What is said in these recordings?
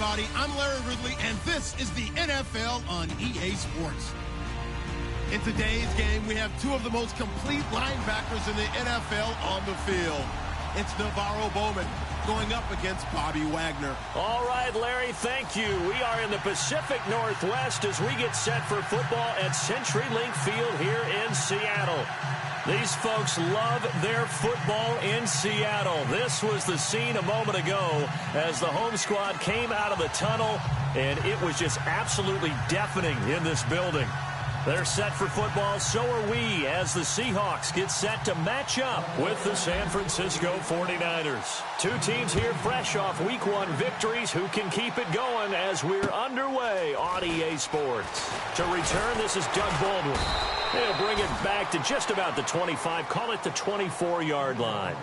everybody. I'm Larry Ridley, and this is the NFL on EA Sports. In today's game, we have two of the most complete linebackers in the NFL on the field. It's Navarro Bowman going up against Bobby Wagner. All right, Larry, thank you. We are in the Pacific Northwest as we get set for football at CenturyLink Field here in Seattle. These folks love their football in Seattle. This was the scene a moment ago as the home squad came out of the tunnel, and it was just absolutely deafening in this building. They're set for football, so are we, as the Seahawks get set to match up with the San Francisco 49ers. Two teams here fresh off Week 1 victories who can keep it going as we're underway on EA Sports. To return, this is Doug Baldwin. He'll bring it back to just about the 25, call it the 24-yard line.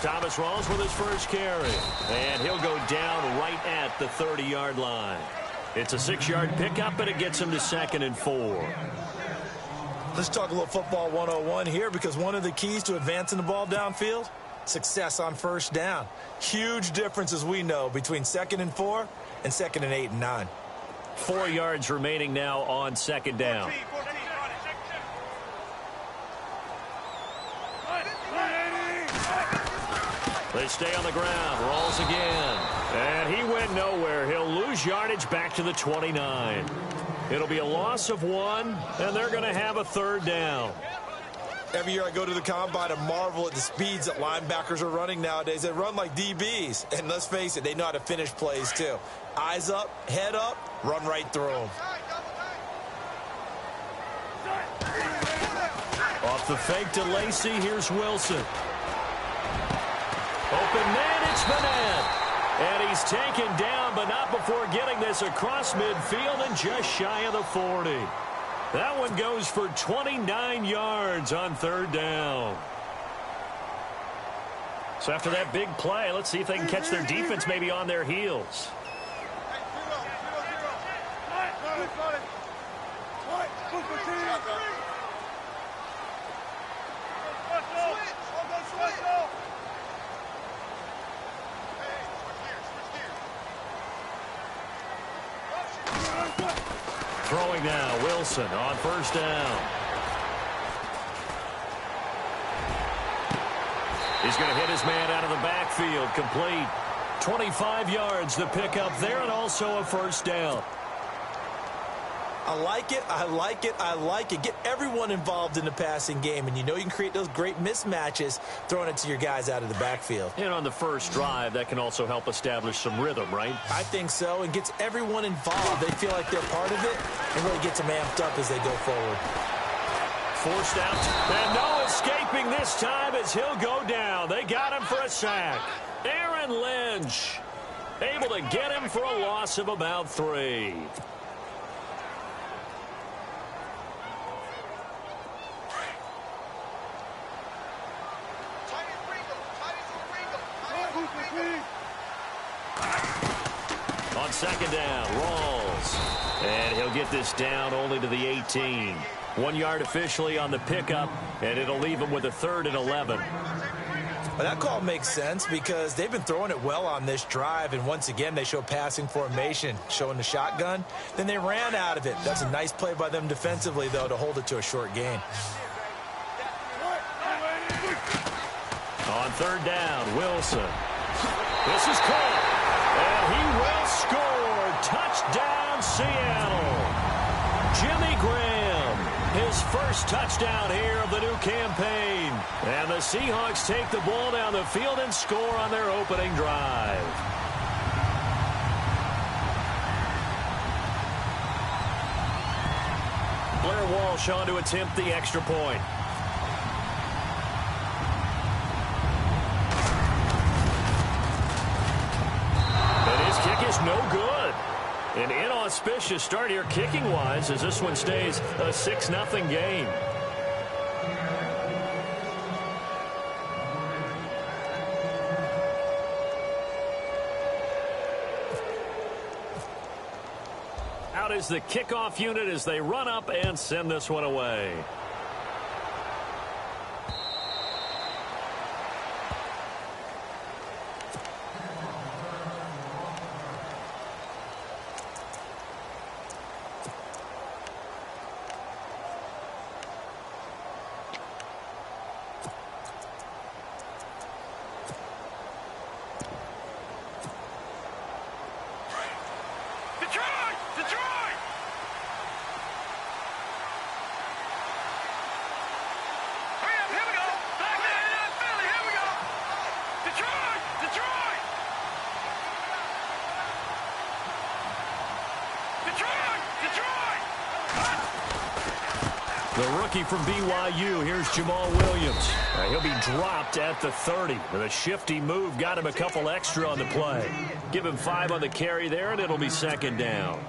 Thomas Rawls with his first carry, and he'll go down right at the 30-yard line. It's a 6-yard pickup, and it gets him to 2nd and 4. Let's talk a little football 101 here, because one of the keys to advancing the ball downfield, success on first down. Huge difference, as we know, between 2nd and 4 and 2nd and 8 and 9. 4 yards remaining now on 2nd down. They stay on the ground. Rolls again. And he went nowhere. He'll lose yardage back to the 29. It'll be a loss of 1, and they're going to have a 3rd down. Every year I go to the combine and marvel at the speeds that linebackers are running nowadays. They run like DBs. And let's face it, they know how to finish plays too. Eyes up, head up, run right through them. Off the fake to Lacey, here's Wilson. Open man, it's Vanette. And he's taken down, but not before getting this across midfield and just shy of the 40. That one goes for 29 yards on 3rd down. So after that big play, let's see if they can catch their defense maybe on their heels. Throwing now, Wilson on 1st down. He's going to hit his man out of the backfield, complete. 25 yards to pick up there, and also a 1st down. I like it, I like it, I like it. Get everyone involved in the passing game, and you know you can create those great mismatches throwing it to your guys out of the backfield. And on the first drive, that can also help establish some rhythm, right? I think so, and gets everyone involved. They feel like they're part of it, and really gets them amped up as they go forward. Forced out, and no escaping this time as he'll go down. They got him for a sack. Aaron Lynch able to get him for a loss of about 3. On 2nd down, Rawls. And he'll get this down only to the 18. 1 yard officially on the pickup, and it'll leave him with a 3rd and 11. Well, that call makes sense because they've been throwing it well on this drive, and once again they show passing formation, showing the shotgun. Then they ran out of it. That's a nice play by them defensively, though, to hold it to a short gain. On 3rd down, Wilson. This is caught, and he will score. Touchdown, Seattle. Jimmy Graham, his first touchdown here of the new campaign. And the Seahawks take the ball down the field and score on their opening drive. Blair Walsh on to attempt the extra point. is no good. An inauspicious start here kicking-wise as this one stays a 6-0 game. Out is the kickoff unit as they run up and send this one away. The rookie from BYU, here's Jamal Williams. He'll be dropped at the 30. The shifty move got him a couple extra on the play. Give him 5 on the carry there, and it'll be 2nd down.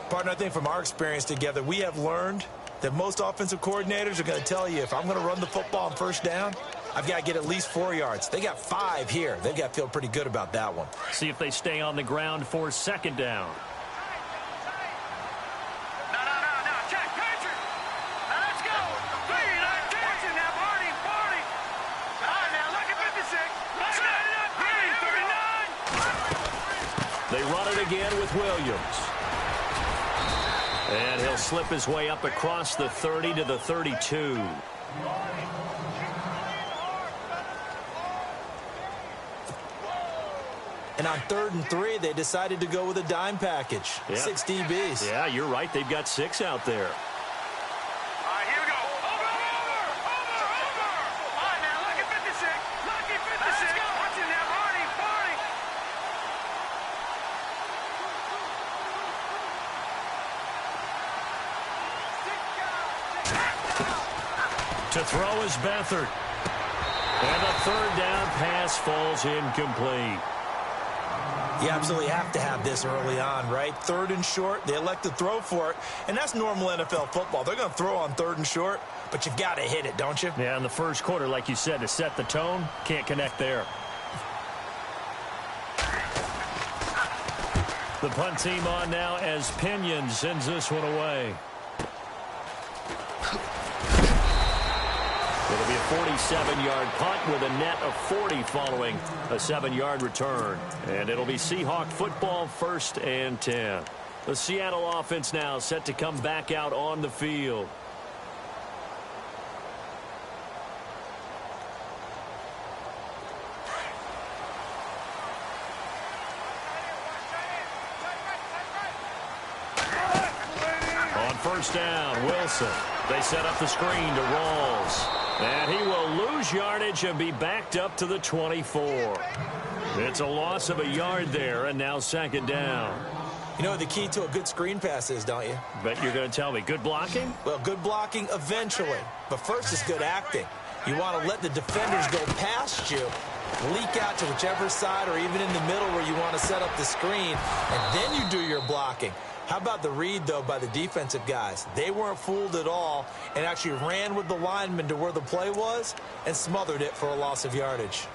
Partner, I think from our experience together, we have learned that most offensive coordinators are going to tell you, if I'm going to run the football on 1st down, I've got to get at least 4 yards. They got 5 here. They've got to feel pretty good about that one. See if they stay on the ground for 2nd down. They run it again with Williams. And he'll slip his way up across the 30 to the 32. And on 3rd and 3, they decided to go with a dime package. Yeah. 6 DBs. Yeah, you're right. They've got 6 out there. To throw is Beathard. And the 3rd down pass falls incomplete. You absolutely have to have this early on, right? 3rd and short, they elect to throw for it. And that's normal NFL football. They're going to throw on 3rd and short, but you've got to hit it, don't you? Yeah, in the first quarter, like you said, to set the tone, can't connect there. The punt team on now as Pinion sends this one away. It'll be a 47-yard punt with a net of 40 following a 7-yard return. And it'll be Seahawk football, 1st and 10. The Seattle offense now set to come back out on the field. On 1st down, Wilson. They set up the screen to Rawls. And he will lose yardage and be backed up to the 24. It's a loss of a yard there, and now 2nd down. You know what the key to a good screen pass is, don't you? Bet you're going to tell me. Good blocking? Well, good blocking eventually. But first is good acting. You want to let the defenders go past you, leak out to whichever side or even in the middle where you want to set up the screen, and then you do your blocking. How about the read, though, by the defensive guys? They weren't fooled at all and actually ran with the lineman to where the play was and smothered it for a loss of yardage.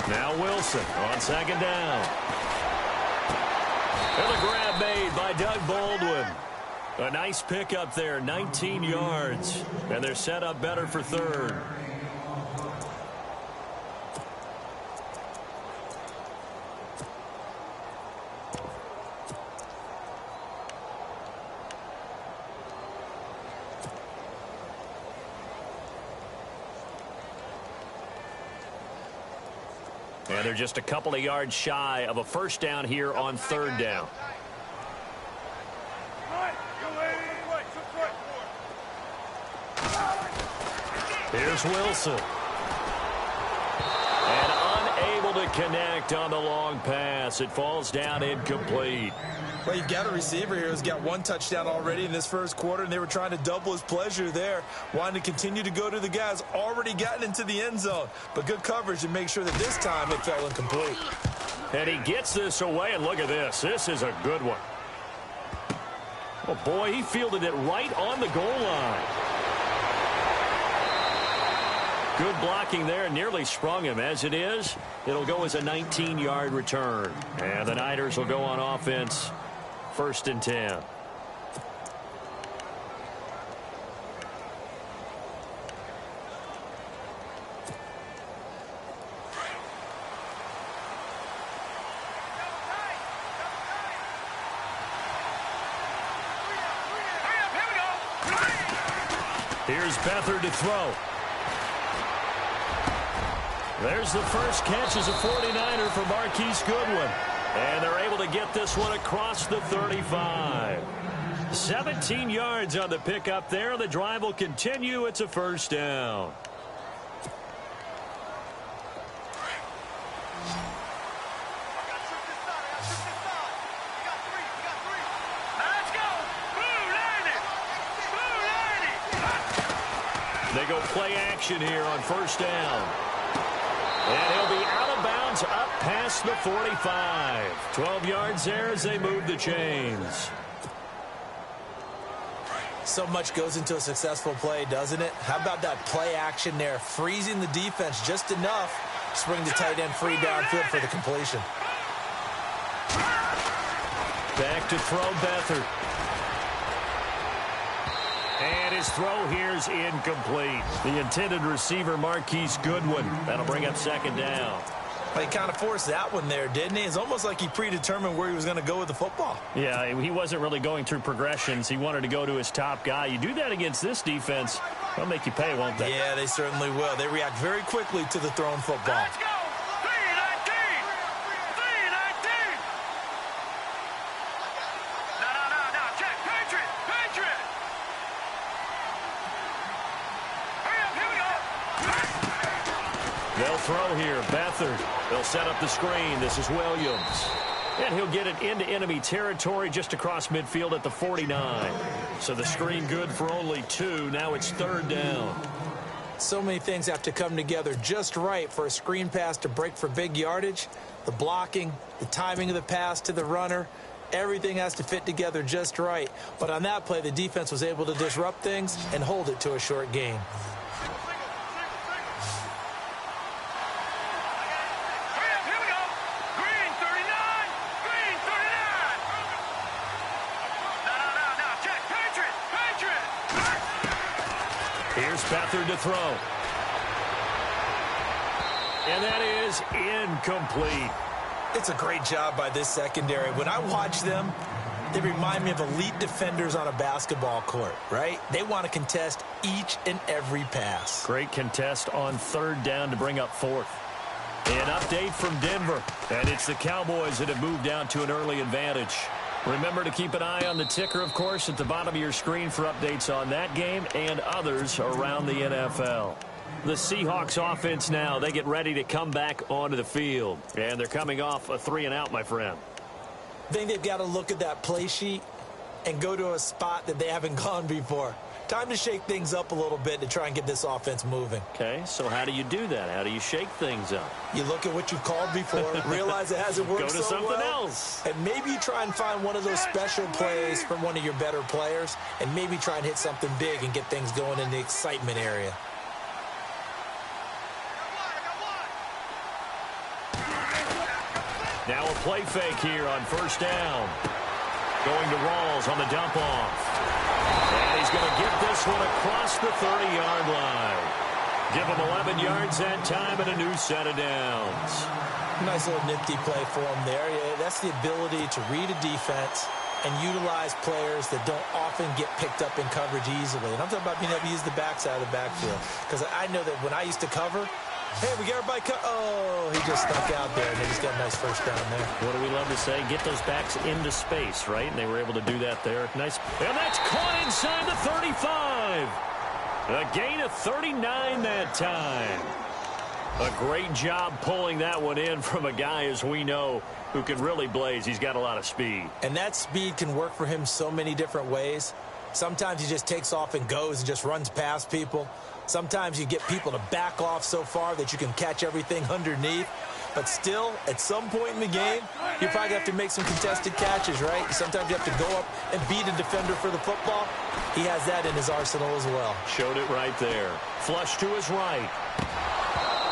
Now Wilson on 2nd down. And the grab made by Doug Baldwin. A nice pickup there, 19 yards. And they're set up better for 3rd. And they're just a couple of yards shy of a first down here on third down. Here's Wilson. And unable to connect on the long pass. It falls down incomplete. Well, you've got a receiver here who's got one touchdown already in this first quarter, and they were trying to double his pleasure there, wanting to continue to go to the guys already gotten into the end zone. But good coverage to make sure that this time it fell incomplete. And he gets this away, and look at this. This is a good one. Oh, boy, he fielded it right on the goal line. Good blocking there, nearly sprung him. As it is, it'll go as a 19-yard return. And the Niners will go on offense, 1st and 10. Here's Beathard to throw. There's the first catch as a 49er for Marquise Goodwin. And they're able to get this one across the 35. 17 yards on the pickup there. The drive will continue. It's a first down. They go play action here on first down. And he'll be out of bounds up past the 45. 12 yards there as they move the chains. So much goes into a successful play, doesn't it? How about that play action there, freezing the defense just enough to bring the tight end free downfield for the completion. Back to throw Beathard. And his throw here's incomplete. The intended receiver, Marquise Goodwin. That'll bring up second down. He kind of forced that one there, didn't he? It's almost like he predetermined where he was going to go with the football. Yeah, he wasn't really going through progressions. He wanted to go to his top guy. You do that against this defense, they'll make you pay, won't they? Yeah, they certainly will. They react very quickly to the thrown football. Let's go! 3-19! 3-19! No, check. Patriot! Hurry up, here we go! They'll throw here. Beathard. They'll set up the screen. This is Williams. And he'll get it into enemy territory just across midfield at the 49. So the screen good for only 2. Now it's third down. So many things have to come together just right for a screen pass to break for big yardage. The blocking, the timing of the pass to the runner, everything has to fit together just right. But on that play, the defense was able to disrupt things and hold it to a short gain. Beathard to throw. And that is incomplete. It's a great job by this secondary. When I watch them, they remind me of elite defenders on a basketball court, right? They want to contest each and every pass. Great contest on third down to bring up fourth. An update from Denver. And it's the Cowboys that have moved down to an early advantage. Remember to keep an eye on the ticker, of course, at the bottom of your screen for updates on that game and others around the NFL. The Seahawks offense now, they get ready to come back onto the field. And they're coming off a 3-and-out, my friend. I think they've got to look at that play sheet and go to a spot that they haven't gone before. Time to shake things up a little bit to try and get this offense moving. Okay, so how do you do that? How do you shake things up? You look at what you've called before, realize it hasn't worked so well. Go to something else. And maybe you try and find one of those special plays from one of your better players, and maybe try and hit something big and get things going in the excitement area. Now a play fake here on first down. Going to Rawls on the dump off. And he's going to get this one across the 30-yard line. Give him 11 yards that time and a new set of downs. Nice little nifty play for him there. Yeah, that's the ability to read a defense and utilize players that don't often get picked up in coverage easily. And I'm talking about being able to use the backside of the backfield. Because I know that when I used to cover, Hey, we get everybody cut. Oh, he just stuck out there, and they just got a nice first down there. What do we love to say? Get those backs into space, right? And they were able to do that there. Nice. And that's caught inside the 35. A gain of 39 that time. A great job pulling that one in from a guy, as we know, who can really blaze. He's got a lot of speed. And that speed can work for him so many different ways. Sometimes he just takes off and goes and just runs past people. Sometimes you get people to back off so far that you can catch everything underneath. But still, at some point in the game, you probably have to make some contested catches, right? Sometimes you have to go up and beat a defender for the football. He has that in his arsenal as well. Showed it right there. Flush to his right.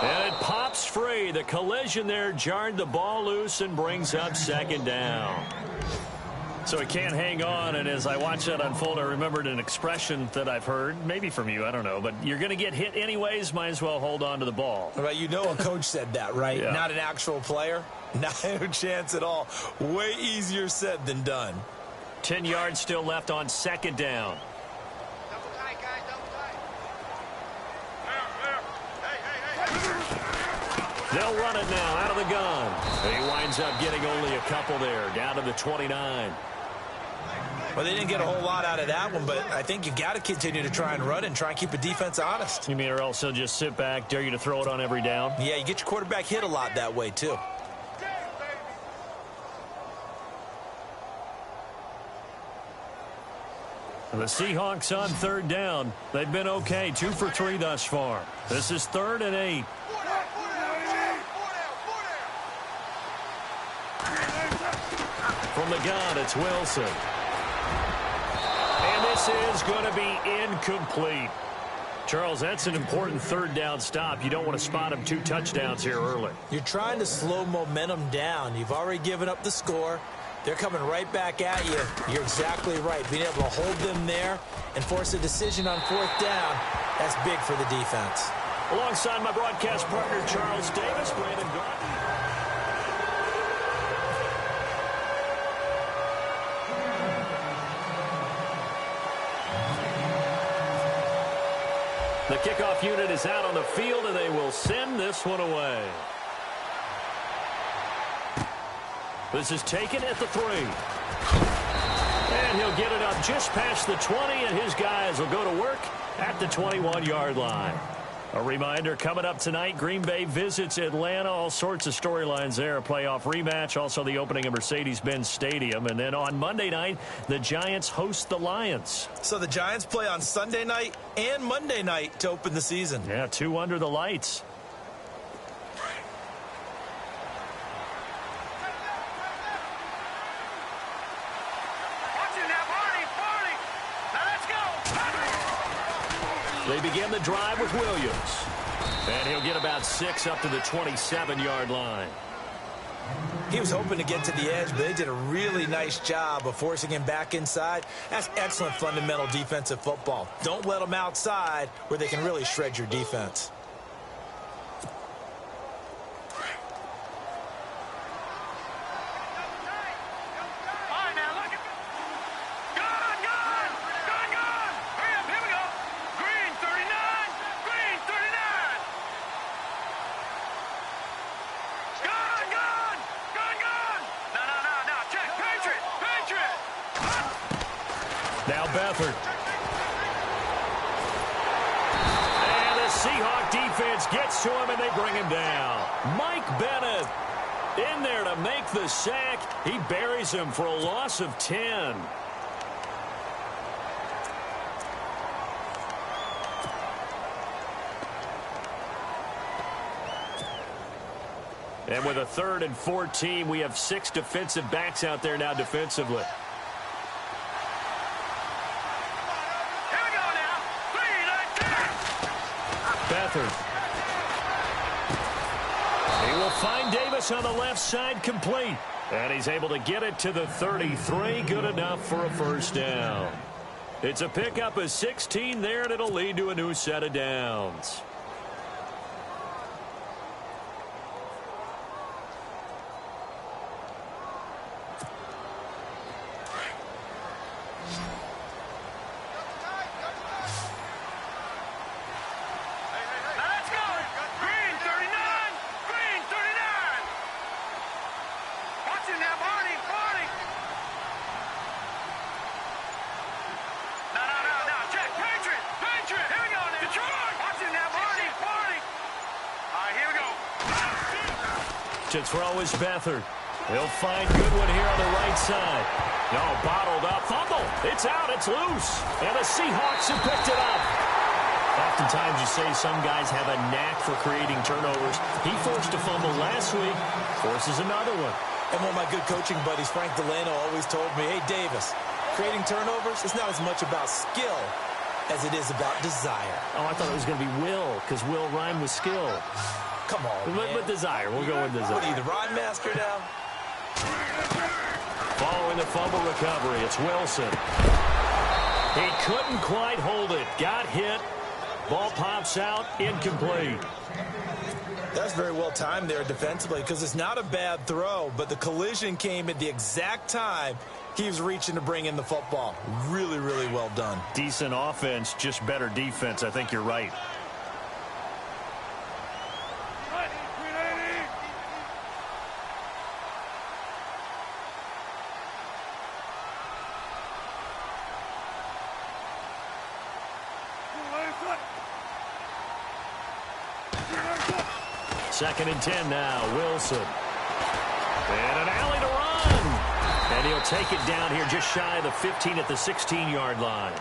And it pops free. The collision there jarred the ball loose and brings up second down. So he can't hang on, and as I watch that unfold, I remembered an expression that I've heard, maybe from you, I don't know, but you're going to get hit anyways, might as well hold on to the ball. Well, you know a coach said that, right? Yeah. Not an actual player. Not a chance at all. Way easier said than done. 10 yards still left on second down. They'll run it now out of the gun. And he winds up getting only a couple there, down to the 29. Well, they didn't get a whole lot out of that one, but I think you got to continue to try and run and try and keep the defense honest. You mean, or else he'll just sit back, dare you to throw it on every down? Yeah, you get your quarterback hit a lot that way, too. The Seahawks on third down. They've been okay, 2 for 3 thus far. This is 3rd and 8. From the gun, it's Wilson. And this is going to be incomplete. Charles, that's an important third down stop. You don't want to spot him 2 touchdowns here early. You're trying to slow momentum down. You've already given up the score. They're coming right back at you. You're exactly right. Being able to hold them there and force a decision on 4th down, that's big for the defense. Alongside my broadcast partner, Charles Davis, Brandon Garden. The kickoff unit is out on the field, and they will send this one away. This is taken at the 3. And he'll get it up just past the 20, and his guys will go to work at the 21-yard line. A reminder, coming up tonight, Green Bay visits Atlanta. All sorts of storylines there. A playoff rematch, also the opening of Mercedes-Benz Stadium. And then on Monday night, the Giants host the Lions. So the Giants play on Sunday night and Monday night to open the season. Yeah, 2 under the lights. They begin the drive with Williams. And he'll get about 6 up to the 27-yard line. He was hoping to get to the edge, but they did a really nice job of forcing him back inside. That's excellent fundamental defensive football. Don't let them outside where they can really shred your defense. Now Beathard. And the Seahawk defense gets to him, and they bring him down. Mike Bennett in there to make the sack. He buries him for a loss of 10. And with a 3rd and 14, we have 6 defensive backs out there now defensively. Beathard. He will find Davis on the left side, complete. And he's able to get it to the 33. Good enough for a first down. It's a pickup of 16 there, and it'll lead to a new set of downs. Let's go. Green 39. To throw is Beathard. He'll find Goodwin here on the right side. No, bottled up. Fumble. It's out. It's loose. And the Seahawks have picked it up. Oftentimes you say some guys have a knack for creating turnovers. He forced a fumble last week. Forces another one. And one of my good coaching buddies, Frank Delano, always told me, hey, Davis, creating turnovers is not as much about skill as it is about desire. Oh, I thought it was going to be will, because will rhyme with skill. Come on, man. But desire. We'll go with desire. What are you, the rhyme master now? Following the fumble recovery, it's Wilson. He couldn't quite hold it. Got hit. Ball pops out. Incomplete. That's very well timed there defensively because it's not a bad throw, but the collision came at the exact time he was reaching to bring in the football. Really, really well done. Decent offense, just better defense. I think you're right. Second and 10 now, Wilson. And an alley to run. And he'll take it down here just shy of the 15 at the 16-yard line.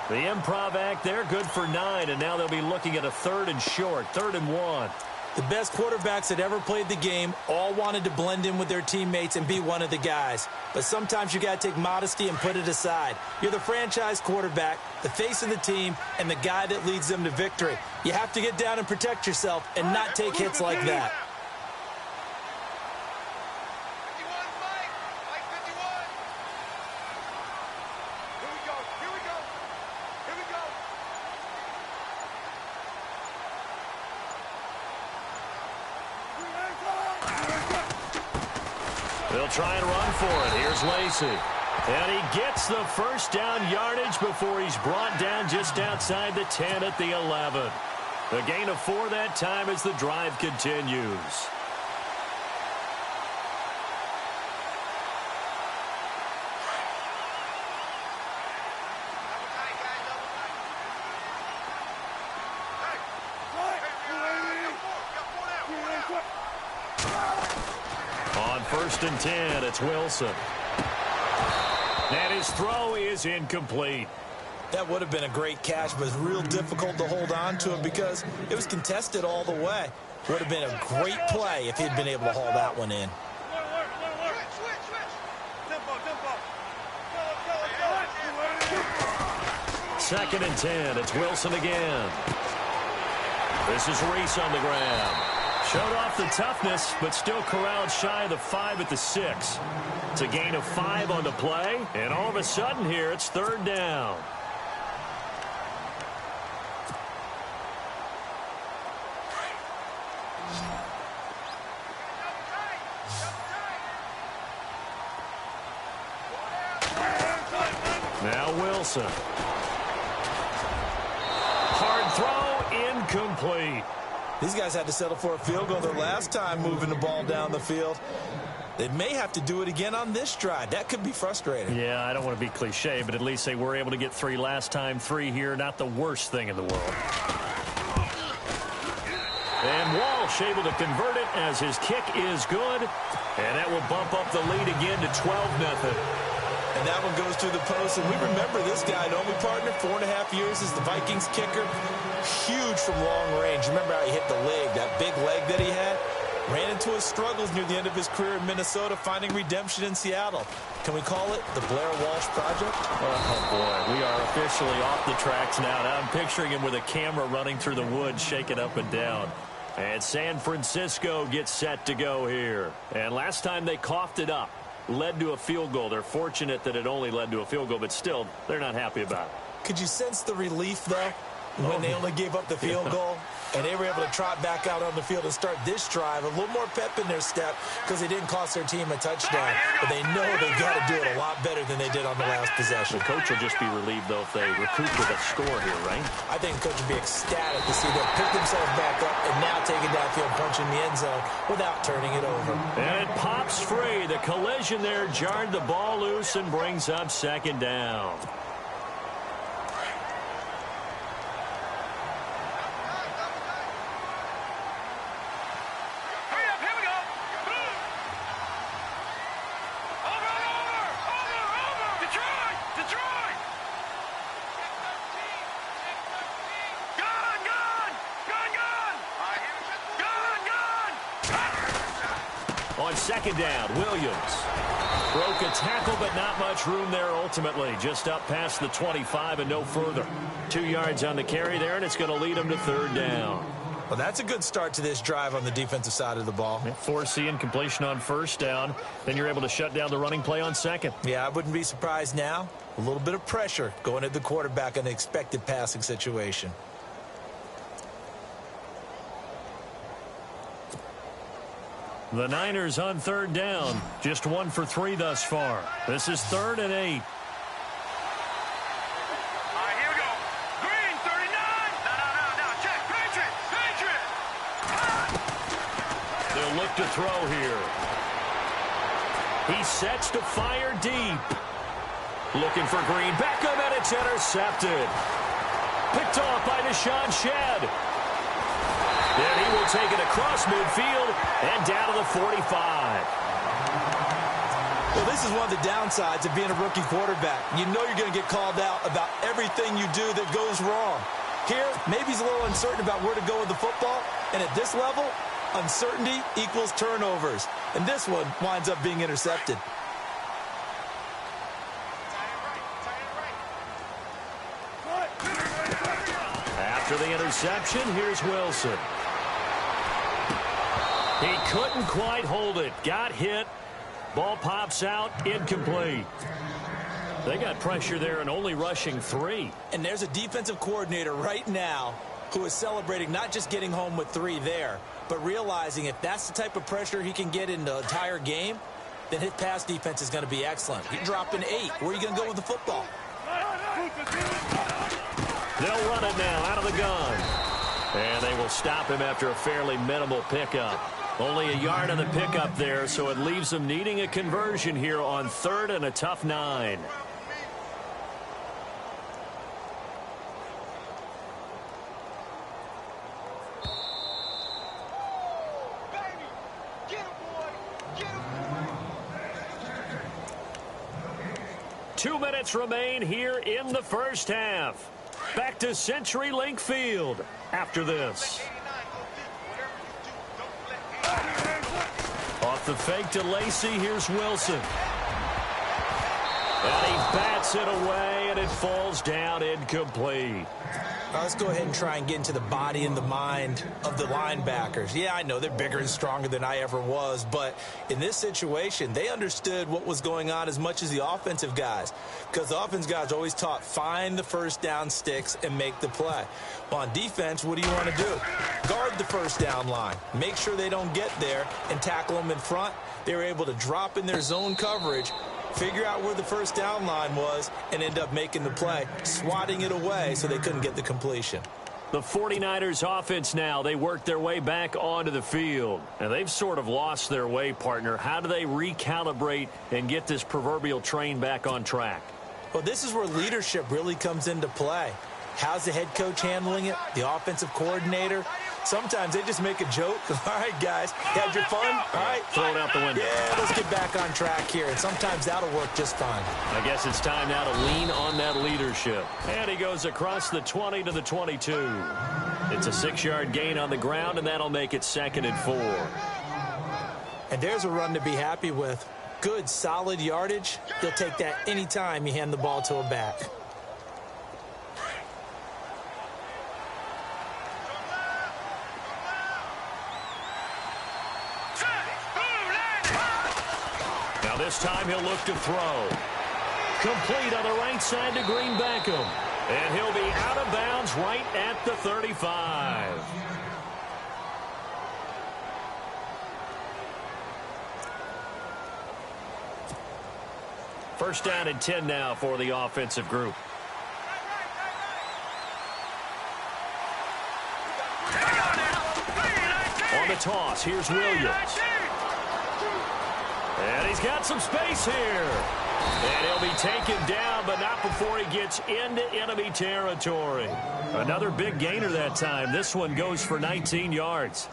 The improv act there, good for 9, and now they'll be looking at a 3rd and short, 3rd and 1. The best quarterbacks that ever played the game all wanted to blend in with their teammates and be one of the guys. But sometimes you got to take modesty and put it aside. You're the franchise quarterback, the face of the team, and the guy that leads them to victory. You have to get down and protect yourself and not take hits like that. They'll try and run for it. Here's Lacey. And he gets the first down yardage before he's brought down just outside the 10 at the 11. A gain of 4 that time as the drive continues. On 1st and 10, it's Wilson. And his throw is incomplete. That would have been a great catch, but it's real difficult to hold on to it because it was contested all the way. Would have been a great play if he'd been able to haul that one in. Second and 10, it's Wilson again. This is Reese on the ground. Showed off the toughness, but still corralled shy of the 5 at the 6. It's a gain of 5 on the play, and all of a sudden here, it's 3rd down. Now Wilson. Hard throw, incomplete. These guys had to settle for a field goal their last time moving the ball down the field. They may have to do it again on this drive. That could be frustrating. Yeah, I don't want to be cliche, but at least they were able to get 3 last time. 3 here, not the worst thing in the world. And Walsh able to convert it as his kick is good. And that will bump up the lead again to 12-0. And that one goes through the post. And we remember this guy, don't we, partner? 4.5 years as the Vikings kicker. Huge from long range. Remember how he hit the leg, that big leg that he had? Ran into his struggles near the end of his career in Minnesota, finding redemption in Seattle. Can we call it the Blair Walsh Project? Oh, boy. We are officially off the tracks now. Now I'm picturing him with a camera running through the woods, shaking up and down. And San Francisco gets set to go here. And last time they coughed it up, led to a field goal. They're fortunate that it only led to a field goal, but still, they're not happy about it. Could you sense the relief, though, when they only gave up the field goal? And they were able to trot back out on the field and start this drive. A little more pep in their step because they didn't cost their team a touchdown. But they know they've got to do it a lot better than they did on the last possession. The coach will just be relieved, though, if they recoup with a score here, right? I think the coach would be ecstatic to see them pick themselves back up and now take it downfield, punching the end zone without turning it over. And it pops free. The collision there jarred the ball loose and brings up 2nd down. second down. Williams broke a tackle, but not much room there ultimately. Just up past the 25 and no further. 2 yards on the carry there, and it's going to lead him to third down. Well, that's a good start to this drive on the defensive side of the ball. Forcing completion on first down. Then you're able to shut down the running play on second. Yeah, I wouldn't be surprised now. A little bit of pressure going at the quarterback in an expected passing situation. The Niners on third down. Just 1 for 3 thus far. This is 3rd and 8. Here we go. Green, 39. No. Check. Patriot. They'll look to throw here. He sets to fire deep. Looking for Green. Back up, and it's intercepted. Picked off by Deshaun Shedd. Then he will take it across midfield and down to the 45. Well, this is one of the downsides of being a rookie quarterback. You know you're going to get called out about everything you do that goes wrong. Here, maybe he's a little uncertain about where to go with the football. And at this level, uncertainty equals turnovers. And this one winds up being intercepted. After the interception, here's Wilson. He couldn't quite hold it. Got hit. Ball pops out. Incomplete. They got pressure there and only rushing 3. And there's a defensive coordinator right now who is celebrating not just getting home with 3 there, but realizing if that's the type of pressure he can get in the entire game, then his pass defense is going to be excellent. He's dropping 8. Where are you going to go with the football? They'll run it now out of the gun. And they will stop him after a fairly minimal pickup. Only a yard on the pickup there, so it leaves them needing a conversion here on 3rd and a tough 9. Two minutes remain here in the first half. Back to CenturyLink Field after this. Off the fake to Lacey, here's Wilson. And he bats it away, and it falls down incomplete. Let's go ahead and try and get into the body and the mind of the linebackers. Yeah, I know they're bigger and stronger than I ever was, but in this situation, they understood what was going on as much as the offensive guys, because the offensive guys always taught find the first down sticks and make the play. Well, on defense, what do you want to do? Guard the first down line. Make sure they don't get there and tackle them in front. They were able to drop in their zone coverage, figure out where the first down line was, and end up making the play, swatting it away so they couldn't get the completion. The 49ers offense now, they work their way back onto the field. And they've sort of lost their way, partner. How do they recalibrate and get this proverbial train back on track? Well, this is where leadership really comes into play. How's the head coach handling it? The offensive coordinator? Sometimes they just make a joke. All right, guys, had your fun? All right. Throw it out the window. Yeah, let's get back on track here. And sometimes that'll work just fine. I guess it's time now to lean on that leadership. And he goes across the 20 to the 22. It's a 6-yard gain on the ground, and that'll make it 2nd and 4. And there's a run to be happy with. Good, solid yardage. You'll take that anytime you hand the ball to a back. This time he'll look to throw. Complete on the right side to Green Beckham. And he'll be out of bounds right at the 35. First down and 10 now for the offensive group. On the toss, here's Williams. And he's got some space here. And he'll be taken down, but not before he gets into enemy territory. Another big gainer that time. This one goes for 19 yards.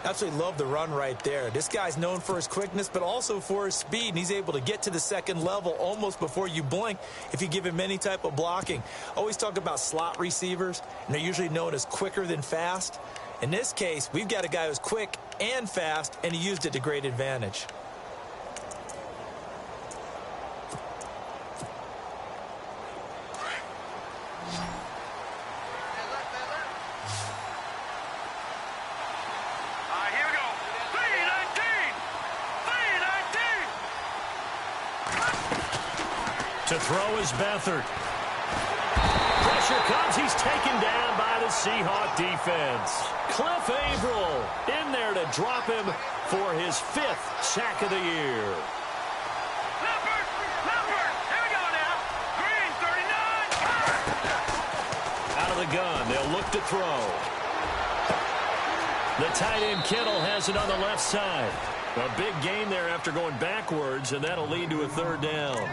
Absolutely love the run right there. This guy's known for his quickness, but also for his speed, and he's able to get to the second level almost before you blink if you give him any type of blocking. Always talk about slot receivers, and they're usually known as quicker than fast. In this case, we've got a guy who's quick and fast, and he used it to great advantage. Here we go. 3-19. To throw is Beathard. Pressure comes. He's taken down by the Seahawk defense. Cliff Averill in there to drop him for his 5th sack of the year. Leopard. Here we go now. Green, 39. Out of the gun. They'll look to throw. The tight end Kittle has it on the left side. A big gain there after going backwards, and that'll lead to a 3rd down.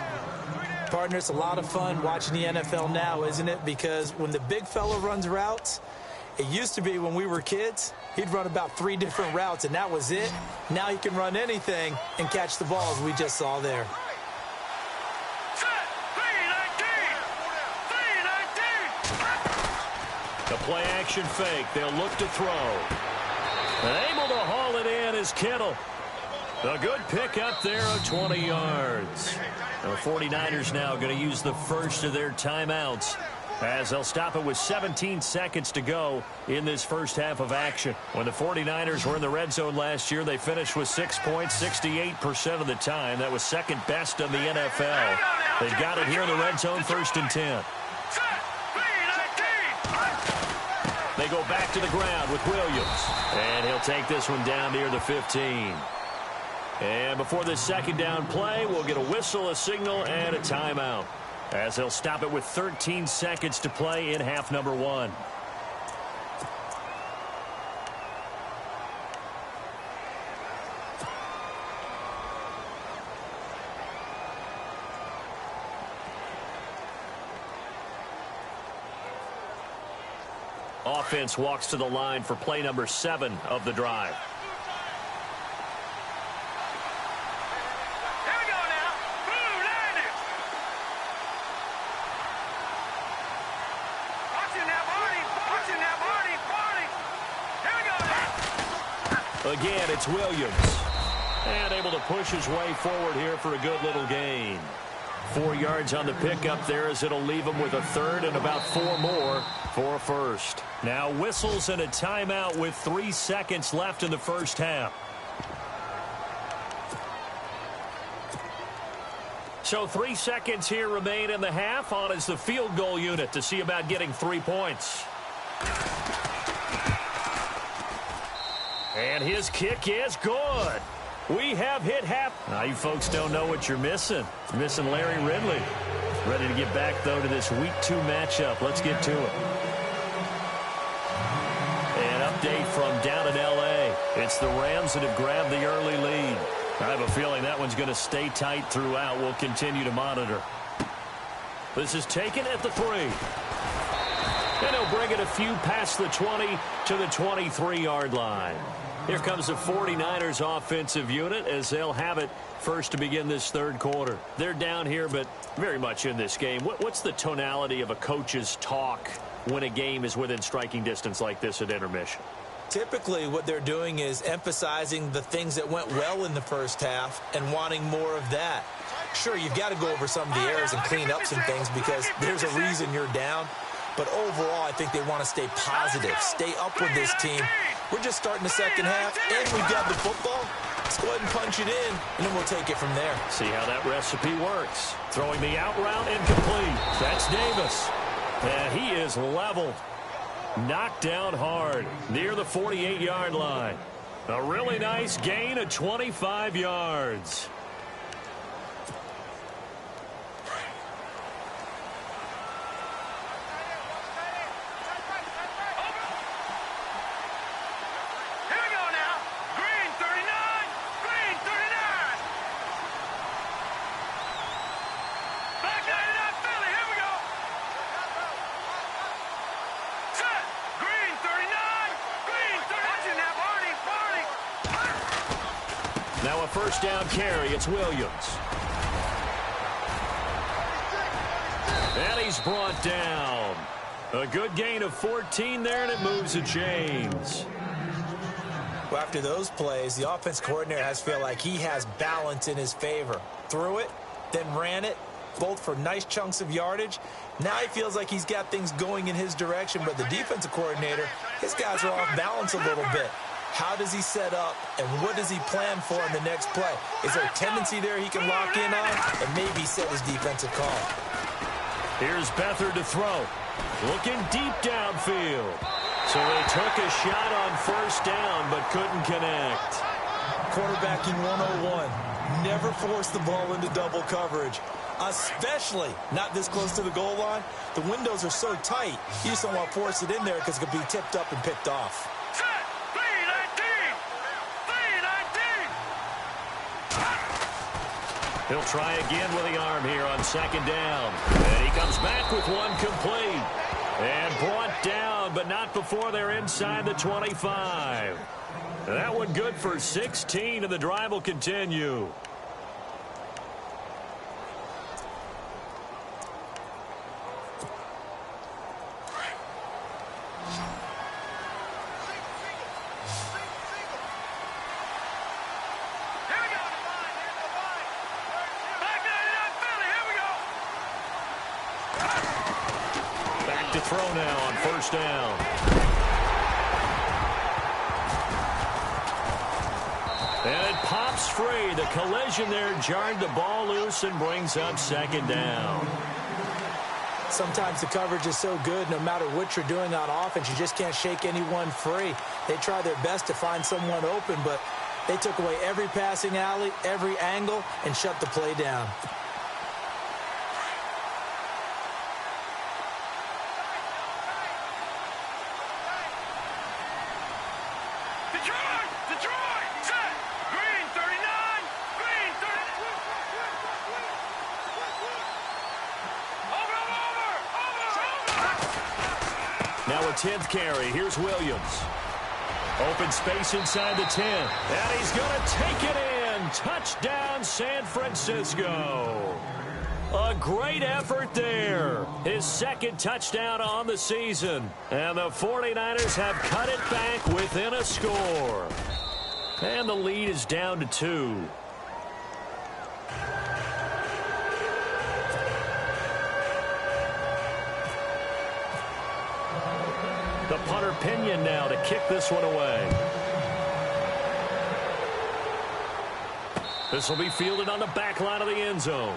Partner, it's a lot of fun watching the NFL now, isn't it? Because when the big fella runs routes, it used to be when we were kids, he'd run about 3 different routes, and that was it. Now he can run anything and catch the balls we just saw there. Set. 3-19. The play action fake. They'll look to throw. And able to haul it in is Kittle. A good pick up there of 20 yards. The 49ers now going to use the first of their timeouts as they'll stop it with 17 seconds to go in this first half of action. When the 49ers were in the red zone last year, they finished with 6 points 68% of the time. That was 2nd best in the NFL. They've got it here in the red zone, 1st and 10. They go back to the ground with Williams. And he'll take this one down near the 15. And before this 2nd down play, we'll get a whistle, a signal, and a timeout, as they'll stop it with 13 seconds to play in half number 1. Offense walks to the line for play number 7 of the drive. Again, it's Williams. And able to push his way forward here for a good little gain. 4 yards on the pickup there as it'll leave him with a 3rd and about 4 more for a 1st. Now whistles and a timeout with 3 seconds left in the first half. So 3 seconds here remain in the half. On is the field goal unit to see about getting 3 points. And his kick is good. We have hit half. Now, you folks don't know what you're missing. You're missing Larry Ridley. Ready to get back, though, to this Week 2 matchup. Let's get to it. An update from down in L.A. It's the Rams that have grabbed the early lead. I have a feeling that one's going to stay tight throughout. We'll continue to monitor. This is taken at the 3. And he'll bring it a few past the 20 to the 23-yard line. Here comes the 49ers offensive unit as they'll have it first to begin this 3rd quarter. They're down here, but very much in this game. What's the tonality of a coach's talk when a game is within striking distance like this at intermission? Typically, what they're doing is emphasizing the things that went well in the first half and wanting more of that. Sure, you've got to go over some of the errors and clean up some things because there's a reason you're down. But overall, I think they want to stay positive, stay up with this team. We're just starting the second half, and we've got the football. Let's go ahead and punch it in, and then we'll take it from there. See how that recipe works. Throwing the out route incomplete. That's Davis. And he is level. Knocked down hard near the 48-yard line. A really nice gain of 25 yards. Now a first down carry. It's Williams. And he's brought down. A good gain of 14 there, and it moves the chains. Well, after those plays, the offense coordinator has to feel like he has balance in his favor. Threw it, then ran it, both for nice chunks of yardage. Now he feels like he's got things going in his direction, but the defensive coordinator, his guys are off balance a little bit. How does he set up, and what does he plan for in the next play? Is there a tendency there he can lock in on, and maybe set his defensive call? Here's Beathard to throw. Looking deep downfield. So they took a shot on first down, but couldn't connect. Quarterbacking 101. Never force the ball into double coverage, especially not this close to the goal line. The windows are so tight, you just don't want to force it in there because it could be tipped up and picked off. Set. 3-19. 3-19. He'll try again with the arm here on second down. And he comes back with one complete. And brought down, but not before they're inside the 25. That one good for 16, and the drive will continue. To throw now on first down. And it pops free. The collision there jarred the ball loose and brings up second down. Sometimes the coverage is so good, no matter what you're doing on offense, you just can't shake anyone free. They try their best to find someone open, but they took away every passing alley, every angle, and shut the play down. Now a 10th carry. Here's Williams. Open space inside the 10. And he's going to take it in. Touchdown, San Francisco. A great effort there. His second touchdown on the season. And the 49ers have cut it back within a score. And the lead is down to 2. The punter Pinion now to kick this one away. This will be fielded on the back line of the end zone.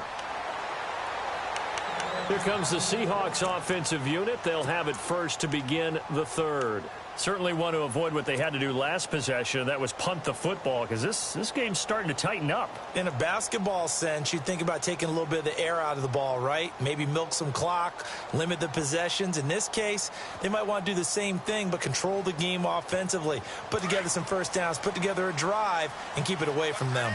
Here comes the Seahawks offensive unit. They'll have it first to begin the third. Certainly want to avoid what they had to do last possession. That was punt the football, because this game's starting to tighten up. In a basketball sense, you think about taking a little bit of the air out of the ball, right? Maybe milk some clock, limit the possessions. In this case, they might want to do the same thing, but control the game offensively. Put together some first downs, put together a drive, and keep it away from them.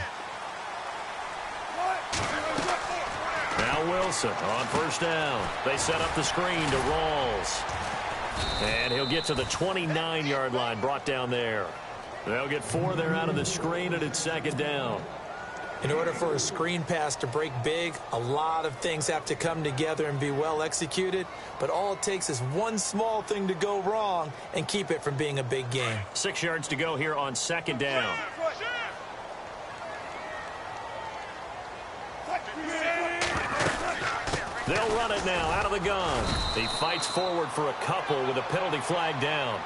Now Wilson on first down. They set up the screen to Rawls. And he'll get to the 29-yard line, brought down there. They'll get 4 there out of the screen, and it's second down. In order for a screen pass to break big, a lot of things have to come together and be well executed. But all it takes is one small thing to go wrong and keep it from being a big game. 6 yards to go here on second down. They'll run it now out of the gun. He fights forward for a couple with a penalty flag down.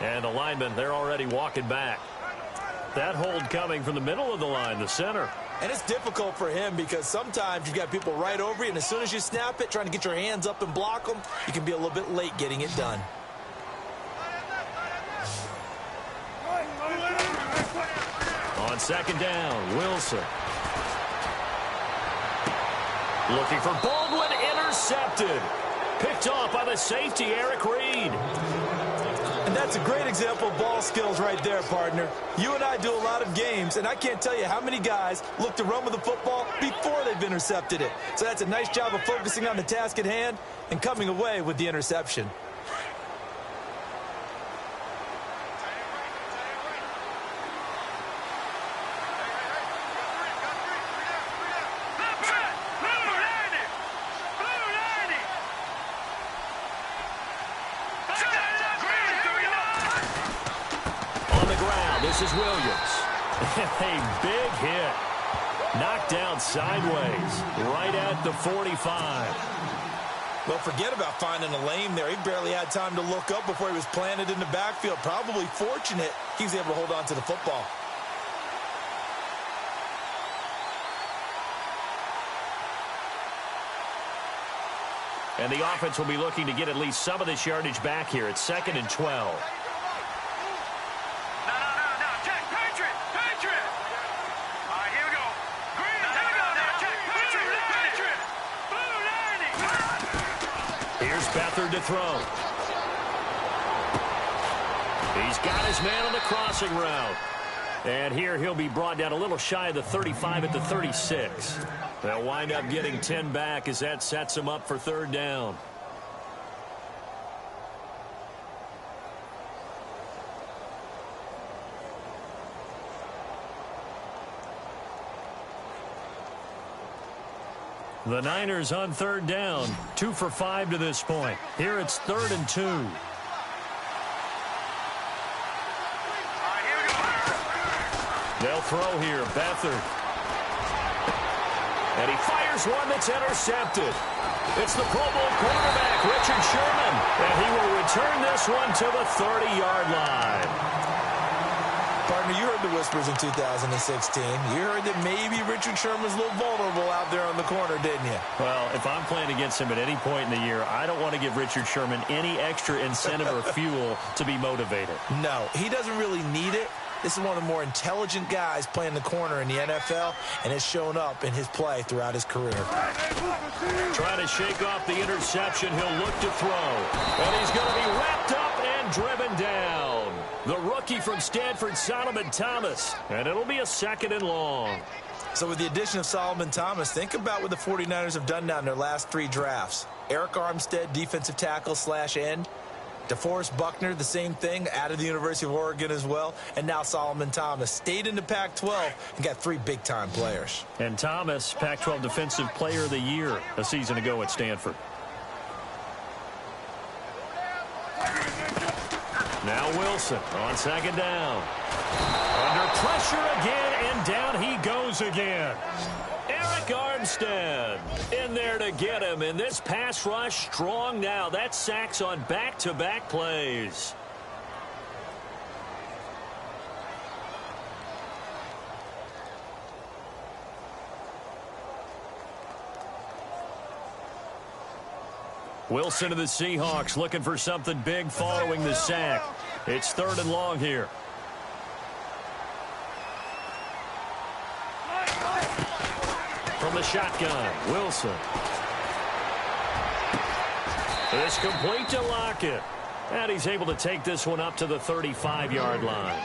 And the linemen, they're already walking back. That hold coming from the middle of the line, the center. And it's difficult for him because sometimes you've got people right over you, and as soon as you snap it, trying to get your hands up and block them, you can be a little bit late getting it done. On second down, Wilson. Looking for Baldwin, intercepted. Picked off by the safety, Eric Reed. And that's a great example of ball skills right there, partner. You and I do a lot of games, and I can't tell you how many guys look to run with the football before they've intercepted it. So that's a nice job of focusing on the task at hand and coming away with the interception. This is Williams. A big hit. Knocked down sideways, right at the 45. Well, forget about finding a lane there. He barely had time to look up before he was planted in the backfield. Probably fortunate he was able to hold on to the football. And the offense will be looking to get at least some of this yardage back here. It's 2nd and 12. No. Check. Patriot. All right, here we go. Green. Here we go now. Check. Patriot. Blue 90. Here's Beathard to throw. He's got his man on the crossing route. And here he'll be brought down a little shy of the 35 at the 36. They'll wind up getting 10 back as that sets them up for 3rd down. The Niners on 3rd down, 2 for 5 to this point. Here it's 3rd and 2. They'll throw here, Beathard. And he fires one that's intercepted. It's the Pro Bowl quarterback, Richard Sherman. And he will return this one to the 30-yard line. Partner, you heard the whispers in 2016. You heard that maybe Richard Sherman's a little vulnerable out there on the corner, didn't you? Well, if I'm playing against him at any point in the year, I don't want to give Richard Sherman any extra incentive or fuel to be motivated. No, he doesn't really need it. This is one of the more intelligent guys playing the corner in the NFL, and it's shown up in his play throughout his career. Try to shake off the interception. He'll look to throw. And he's going to be wrapped up and driven down. The rookie from Stanford, Solomon Thomas. And it'll be a 2nd and long. So with the addition of Solomon Thomas, think about what the 49ers have done now in their last 3 drafts. Eric Armstead, defensive tackle / end. DeForest Buckner, the same thing, out of the University of Oregon as well. And now Solomon Thomas stayed in the Pac-12 and got 3 big-time players. And Thomas, Pac-12 Defensive Player of the Year a season ago at Stanford. Now Wilson on 2nd down. Under pressure again, and down he goes again. Eric Armstead in there to get him. And this pass rush strong now. That's sacks on back-to-back plays. Wilson of the Seahawks looking for something big following the sack. It's 3rd and long here. From the shotgun, Wilson. It's complete to Lockett. And he's able to take this one up to the 35-yard line.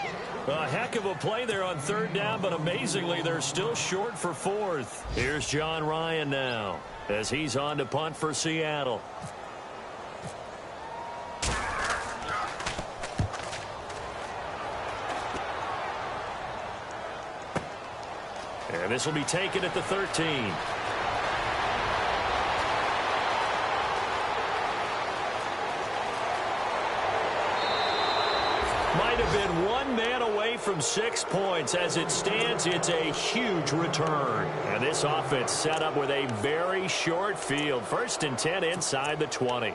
A heck of a play there on 3rd down, but amazingly, they're still short for 4th. Here's John Ryan now as he's on to punt for Seattle. And this will be taken at the 13. Might have been 1 man away from 6 points. As it stands, it's a huge return. And this offense set up with a very short field. 1st and 10 inside the 20.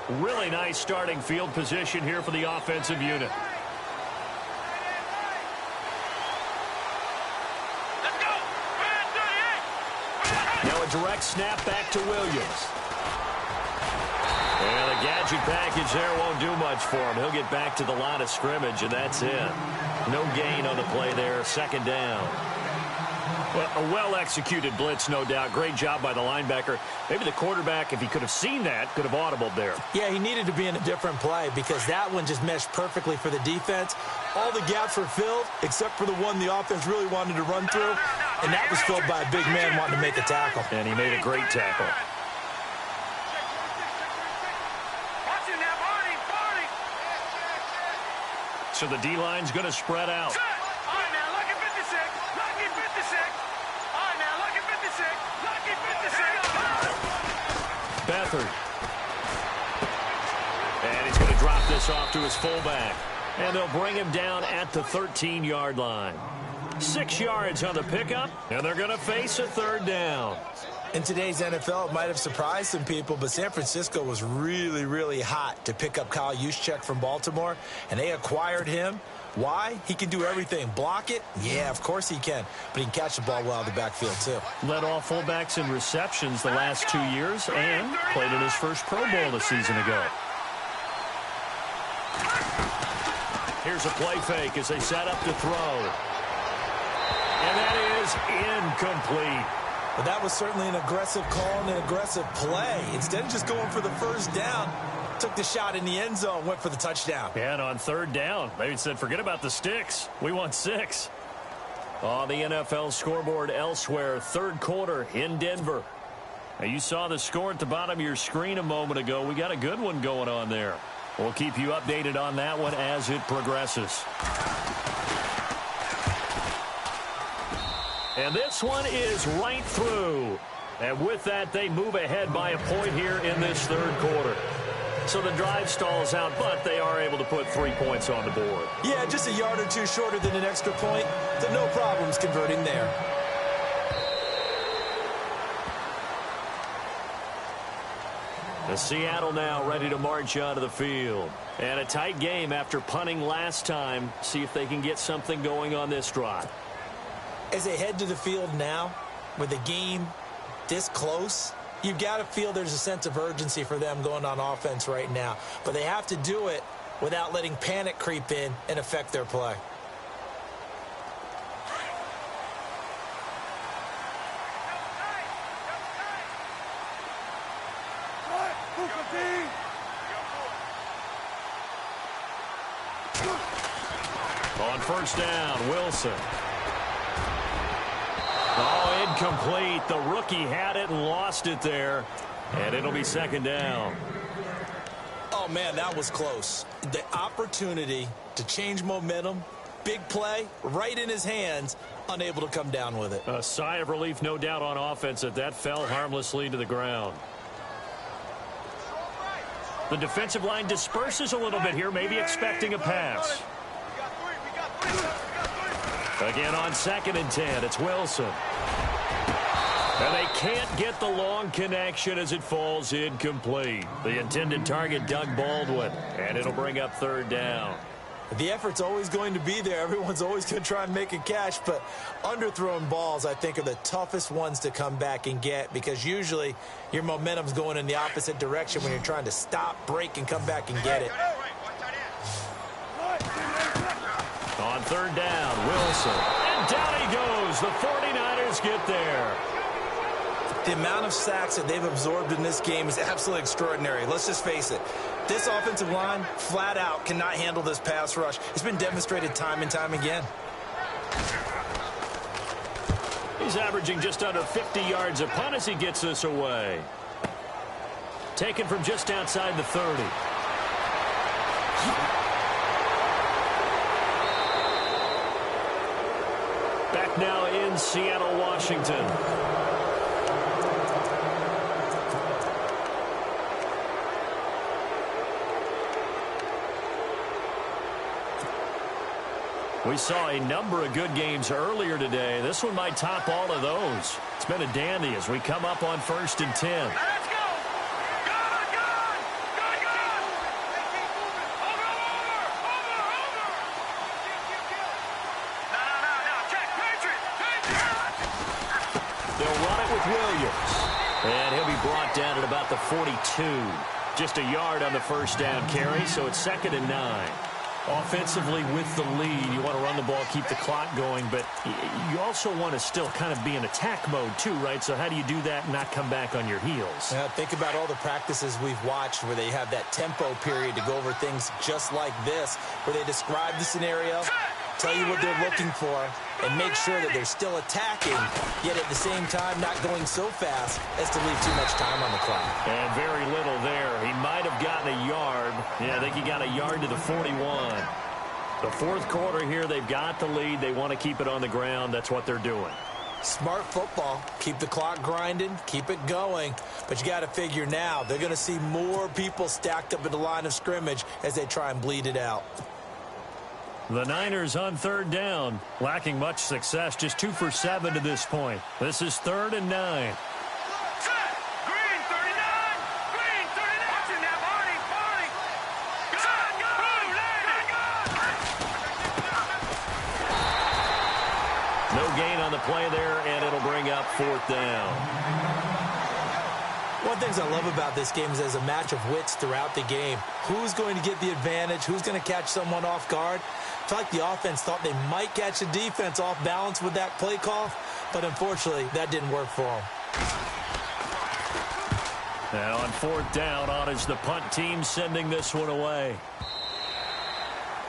Really nice starting field position here for the offensive unit. Now a direct snap back to Williams. And a gadget package there won't do much for him. He'll get back to the line of scrimmage, and that's it. No gain on the play there, 2nd down. Well, a well-executed blitz, no doubt. Great job by the linebacker. Maybe the quarterback, if he could have seen that, could have audibled there. Yeah, he needed to be in a different play because that one just meshed perfectly for the defense. All the gaps were filled except for the one the offense really wanted to run through, and that was filled by a big man wanting to make a tackle. And he made a great tackle. So the D-line's going to spread out. Beathard. And he's going to drop drop this off to his fullback. And they'll bring him down at the 13-yard line. 6 yards on the pickup, and they're going to face a third down. In today's NFL, it might have surprised some people, but San Francisco was really, really hot to pick up Kyle Juszczyk from Baltimore, and they acquired him. Why? He can do everything. Block it? Yeah, of course he can. But he can catch the ball well in the backfield, too. Led all fullbacks in receptions the last 2 years and played in his first Pro Bowl a season ago. Here's a play fake as they set up to throw. And that is incomplete. But that was certainly an aggressive call and an aggressive play. Instead of just going for the first down, took the shot in the end zone, went for the touchdown. And on third down, they said, forget about the sticks. We want 6. On the NFL scoreboard elsewhere, third quarter in Denver. Now, you saw the score at the bottom of your screen a moment ago. We got a good one going on there. We'll keep you updated on that one as it progresses. And this one is right through. And with that, they move ahead by a point here in this third quarter. So the drive stalls out, but they are able to put 3 points on the board. Yeah, just a yard or two shorter than an extra point. So no problems converting there. The Seattle now ready to march onto the field. And a tight game after punting last time. See if they can get something going on this drive. As they head to the field now, with the game this close, you've got to feel there's a sense of urgency for them going on offense right now. But they have to do it without letting panic creep in and affect their play. On first down, Wilson. Oh, incomplete. The rookie had it and lost it there. And it'll be second down. Oh, man, that was close. The opportunity to change momentum, big play, right in his hands, unable to come down with it. A sigh of relief, no doubt, on offense that fell harmlessly to the ground. The defensive line disperses a little bit here, maybe expecting a pass. Again on 2nd and 10, it's Wilson. And they can't get the long connection as it falls incomplete. The intended target, Doug Baldwin, and it'll bring up third down. The effort's always going to be there. Everyone's always going to try and make a catch, but underthrown balls, I think, are the toughest ones to come back and get because usually your momentum's going in the opposite direction when you're trying to stop, break, and come back and get it. On third down, Wilson. And down he goes. The 49ers get there. The amount of sacks that they've absorbed in this game is absolutely extraordinary. Let's just face it. This offensive line, flat out, cannot handle this pass rush. It's been demonstrated time and time again. He's averaging just under 50 yards a punt as he gets this away. Taken from just outside the 30. Back now in Seattle, Washington. We saw a number of good games earlier today. This one might top all of those. It's been a dandy as we come up on 1st and 10. Let's go! Good! Over! No, check! Patriot! They'll run it with Williams. And he'll be brought down at about the 42. Just a yard on the first down carry, so it's 2nd and 9. Offensively with the lead, you want to run the ball, keep the clock going, but you also want to still kind of be in attack mode too, right? So how do you do that and not come back on your heels? Yeah, think about all the practices we've watched where they have that tempo period to go over things just like this, where they describe the scenario, tell you what they're looking for, and make sure that they're still attacking, yet at the same time not going so fast as to leave too much time on the clock. And very little there. He might have gotten a yard. Yeah, I think he got a yard to the 41. The fourth quarter here, they've got the lead. They want to keep it on the ground. That's what they're doing. Smart football. Keep the clock grinding, keep it going. But you got to figure now, they're going to see more people stacked up at the line of scrimmage as they try and bleed it out. The Niners on third down, lacking much success, just 2 for 7 to this point. This is 3rd and 9. Green 39. Green 39. Watching that Barney. No gain on the play there, and it'll bring up 4th down. One of the things I love about this game is there's a match of wits throughout the game. Who's going to get the advantage? Who's going to catch someone off guard? I feel like the offense thought they might catch the defense off balance with that play call, but unfortunately, that didn't work for them. Now on 4th down, on is the punt team sending this one away.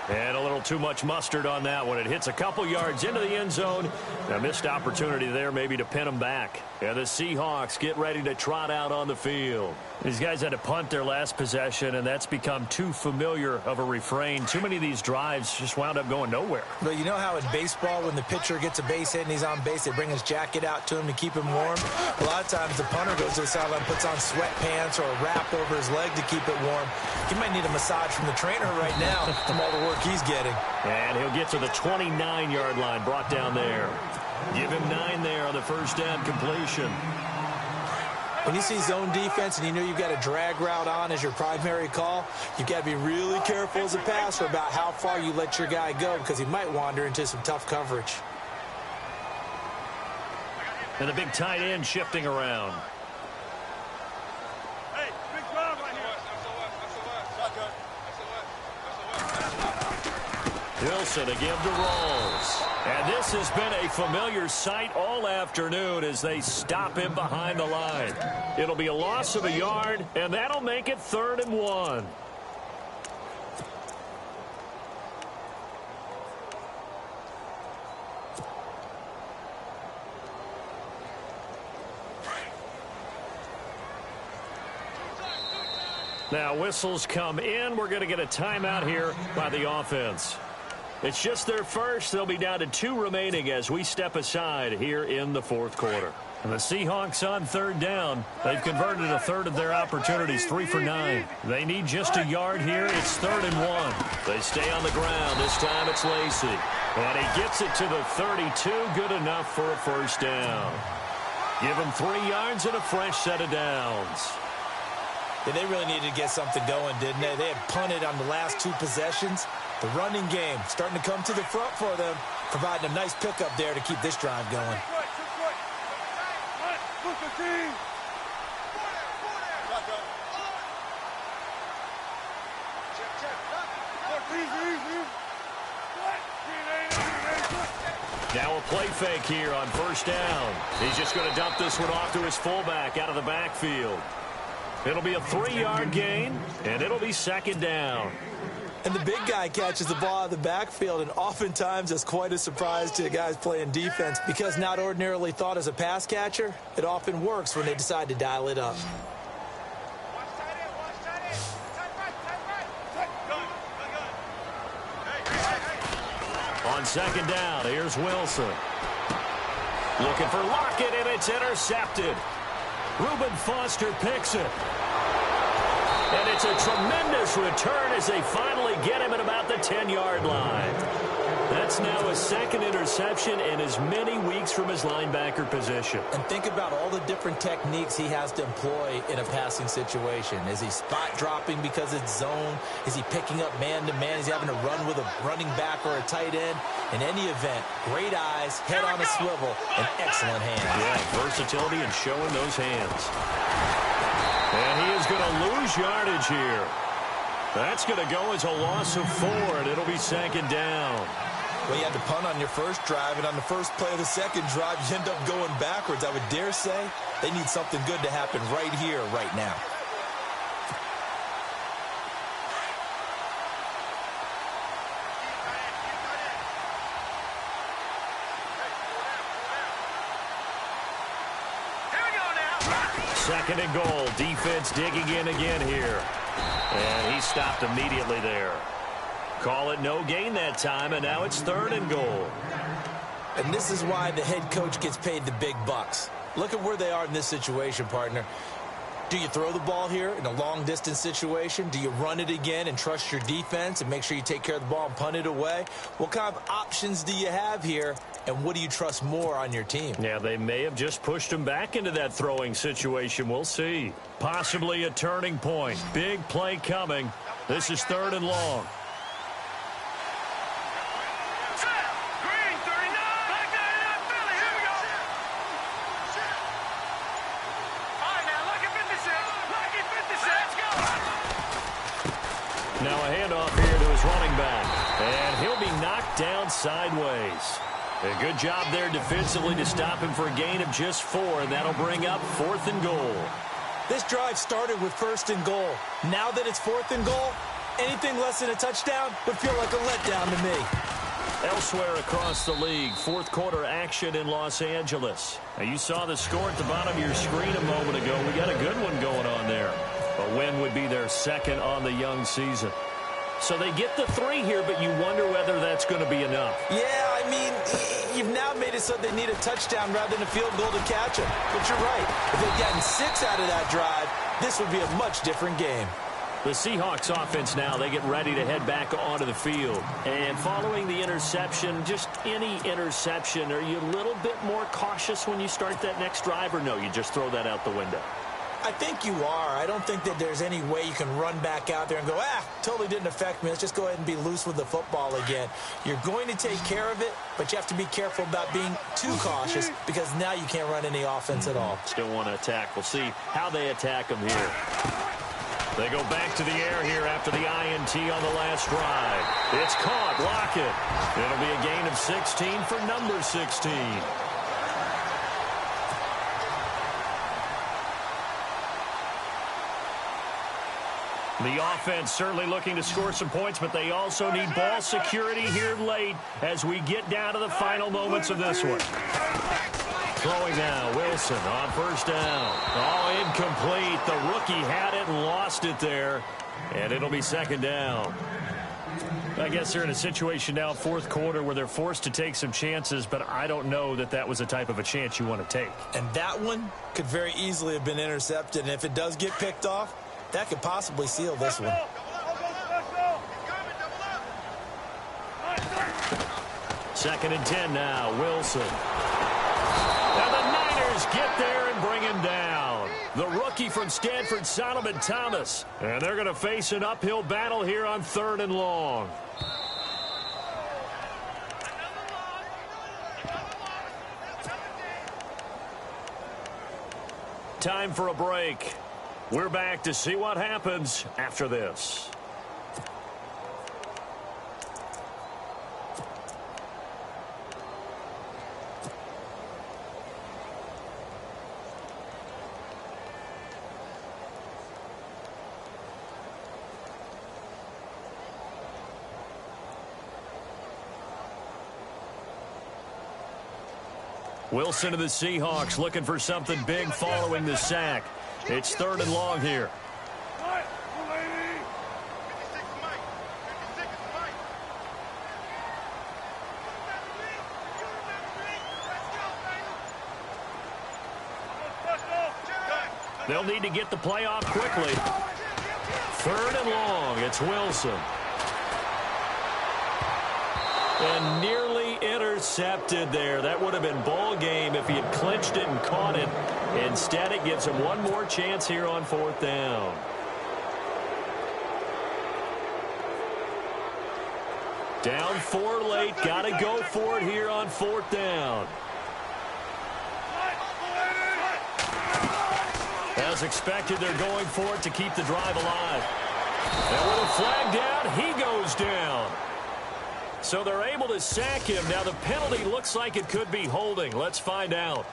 And a little too much mustard on that one. It hits a couple yards into the end zone. A missed opportunity there maybe to pin them back. And the Seahawks get ready to trot out on the field. These guys had to punt their last possession, and that's become too familiar of a refrain. Too many of these drives just wound up going nowhere. But you know how in baseball, when the pitcher gets a base hit and he's on base, they bring his jacket out to him to keep him warm? A lot of times the punter goes to the sideline, puts on sweatpants or a wrap over his leg to keep it warm. He might need a massage from the trainer right now from all the work he's getting. And he'll get to the 29-yard line, brought down there. Give him 9 there on the first down completion. When you see zone defense and you know you've got a drag route on as your primary call, you've got to be really careful as a passer about how far you let your guy go because he might wander into some tough coverage. And the big tight end shifting around. Hey, big drive right here. Wilson again to Rawls. And this has been a familiar sight all afternoon as they stop him behind the line. It'll be a loss of a yard, and that'll make it 3rd and 1. Now whistles come in. We're going to get a timeout here by the offense. It's just their first. They'll be down to 2 remaining as we step aside here in the 4th quarter. And the Seahawks on 3rd down. They've converted a third of their opportunities, 3 for 9. They need just a yard here. It's 3rd and 1. They stay on the ground. This time it's Lacey. And he gets it to the 32. Good enough for a first down. Give him 3 yards and a fresh set of downs. Yeah, they really needed to get something going, didn't they? They had punted on the last 2 possessions. The running game starting to come to the front for them, providing a nice pickup there to keep this drive going. Now a play fake here on first down. He's just going to dump this one off to his fullback out of the backfield. It'll be a 3-yard gain, and it'll be 2nd down. And the big guy catches the ball out of the backfield, and oftentimes that's quite a surprise to the guys playing defense because not ordinarily thought as a pass catcher, it often works when they decide to dial it up. On 2nd down, here's Wilson. Looking for Lockett, and it's intercepted. Reuben Foster picks it. And it's a tremendous return as they finally get him at about the 10-yard line. That's now a 2nd interception in as many weeks from his linebacker position. And think about all the different techniques he has to employ in a passing situation. Is he spot dropping because it's zone? Is he picking up man-to-man? Is he having to run with a running back or a tight end? In any event, great eyes, head on a swivel, and excellent hands. Yeah, versatility and showing those hands. And he is going to lose yardage here. That's going to go as a loss of 4, and it'll be 2nd down. Well, you had to punt on your first drive, and on the first play of the second drive, you end up going backwards. I would dare say they need something good to happen right here, right now. Second and goal. Defense digging in again here. And he stopped immediately there. Call it no gain that time, and now it's 3rd and goal. And this is why the head coach gets paid the big bucks. Look at where they are in this situation, partner. Do you throw the ball here in a long-distance situation? Do you run it again and trust your defense and make sure you take care of the ball and punt it away? What kind of options do you have here, and what do you trust more on your team? Yeah, they may have just pushed him back into that throwing situation. We'll see. Possibly a turning point. Big play coming. This is 3rd and long. Now a handoff here to his running back. And he'll be knocked down sideways. A good job there defensively to stop him for a gain of just 4, and that'll bring up 4th and goal. This drive started with 1st and goal. Now that it's 4th and goal, anything less than a touchdown would feel like a letdown to me. Elsewhere across the league, 4th quarter action in Los Angeles. Now you saw the score at the bottom of your screen a moment ago. We got a good one going on there. A win would be their 2nd on the young season. So they get the 3 here, but you wonder whether that's going to be enough. Yeah, I mean, you've now made it so they need a touchdown rather than a field goal to catch them. But you're right. If they'd gotten 6 out of that drive, this would be a much different game. The Seahawks offense now, they get ready to head back onto the field. And following the interception, just any interception, are you a little bit more cautious when you start that next drive, or no, you just throw that out the window? I think you are. I don't think that there's any way you can run back out there and go, totally didn't affect me. Let's just go ahead and be loose with the football again. You're going to take care of it, but you have to be careful about being too cautious because now you can't run any offense at all. Still want to attack. We'll see how they attack them here. They go back to the air here after the INT on the last drive. It's caught. Lockett. It'll be a gain of 16 for number 16. The offense certainly looking to score some points, but they also need ball security here late as we get down to the final moments of this one. Throwing now, Wilson on 1st down. Oh, incomplete. The rookie had it and lost it there, and it'll be 2nd down. I guess they're in a situation now, 4th quarter, where they're forced to take some chances, but I don't know that that was the type of a chance you want to take. And that one could very easily have been intercepted, and if it does get picked off, that could possibly seal this one. 2nd and 10 now, Wilson. Now the Niners get there and bring him down. The rookie from Stanford, Solomon Thomas. And they're going to face an uphill battle here on 3rd and long. Time for a break. We're back to see what happens after this. Wilson to the Seahawks looking for something big following the sack. It's 3rd and long here. They'll need to get the play off quickly. 3rd and long. It's Wilson. And nearly intercepted there. That would have been ball game if he had clinched it and caught it. Instead, it gives him one more chance here on 4th down. Down 4 late. Got to go for it here on 4th down. As expected, they're going for it to keep the drive alive. And with a flag down, he goes down. So they're able to sack him. Now the penalty looks like it could be holding. Let's find out.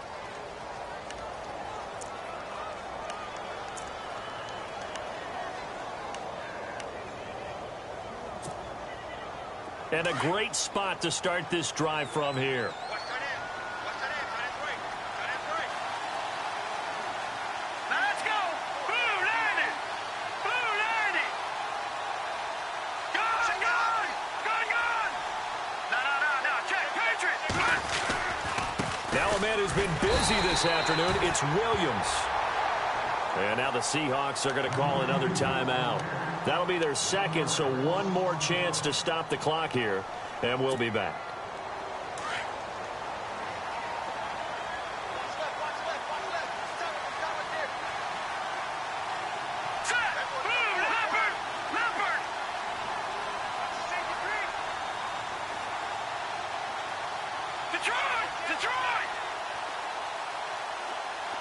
And a great spot to start this drive from here. been busy this afternoon. It's Williams. And now the Seahawks are going to call another timeout. That'll be their second, so one more chance to stop the clock here, and we'll be back.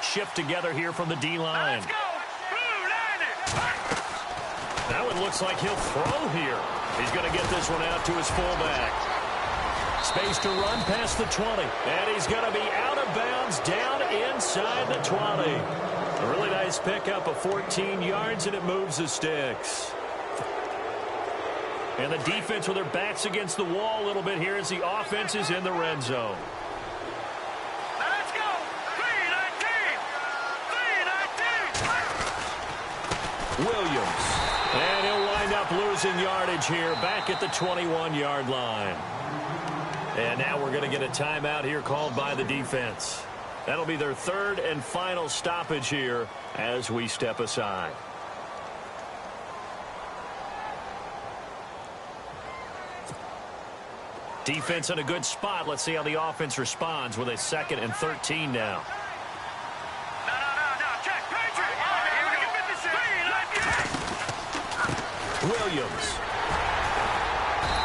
Shift together here from the D-line. That one looks like he'll throw here. He's going to get this one out to his fullback. Space to run past the 20. And he's going to be out of bounds down inside the 20. A really nice pickup of 14 yards, and it moves the sticks. And the defense with their backs against the wall a little bit here as the offense is in the red zone. Williams. And he'll wind up losing yardage here back at the 21-yard line. And now we're going to get a timeout here called by the defense. That'll be their third and final stoppage here as we step aside. Defense in a good spot. Let's see how the offense responds with a 2nd and 13 now. Williams.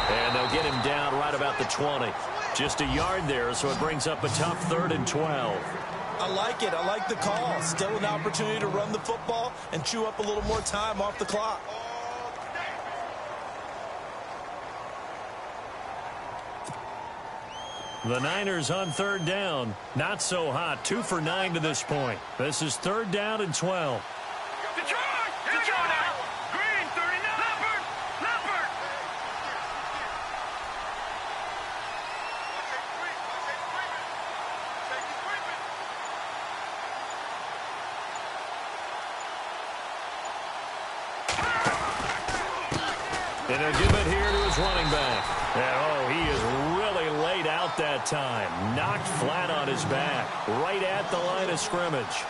And they'll get him down right about the 20. Just a yard there, so it brings up a tough 3rd and 12. I like it. I like the call. Still an opportunity to run the football and chew up a little more time off the clock. The Niners on 3rd down. Not so hot. 2 for 9 to this point. This is 3rd down and 12. And he'll give it here to his running back. And, oh, he is really laid out that time. Knocked flat on his back. Right at the line of scrimmage.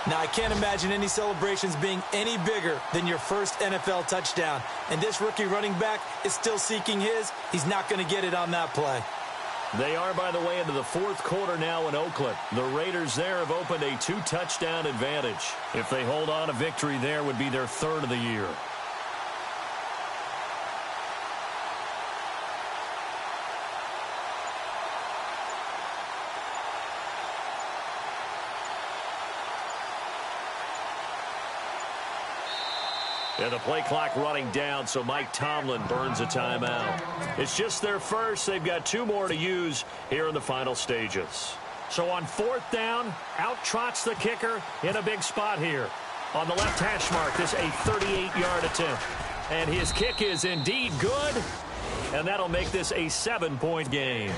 Now, I can't imagine any celebrations being any bigger than your first NFL touchdown. And this rookie running back is still seeking his. He's not going to get it on that play. They are, by the way, into the 4th quarter now in Oakland. The Raiders there have opened a 2-touchdown advantage. If they hold on, a victory there would be their 3rd of the year. And the play clock running down, so Mike Tomlin burns a timeout. It's just their first. They've got 2 more to use here in the final stages. So on 4th down, out trots the kicker in a big spot here. On the left hash mark, this a 38-yard attempt. And his kick is indeed good. And that'll make this a 7-point game.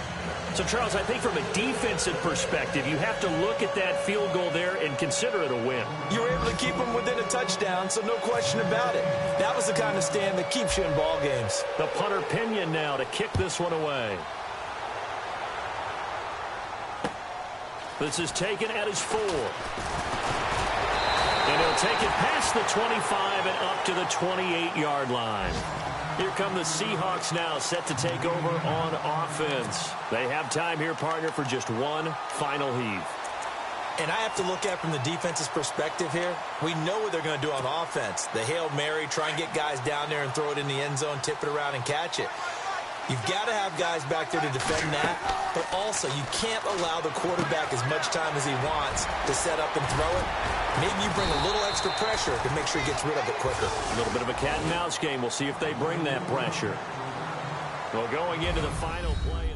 So, Charles, I think from a defensive perspective, you have to look at that field goal there and consider it a win. You were able to keep them within a touchdown, so no question about it. That was the kind of stand that keeps you in ball games. The punter Pinion now to kick this one away. This is taken at his 4. And he'll take it past the 25 and up to the 28-yard line. Here come the Seahawks now, set to take over on offense. They have time here, partner, for just one final heave. And I have to look at from the defense's perspective here. We know what they're going to do on offense. The Hail Mary, try and get guys down there and throw it in the end zone, tip it around and catch it. You've got to have guys back there to defend that, but also you can't allow the quarterback as much time as he wants to set up and throw it. Maybe you bring a little extra pressure to make sure he gets rid of it quicker. A little bit of a cat and mouse game. We'll see if they bring that pressure. Well, going into the final play.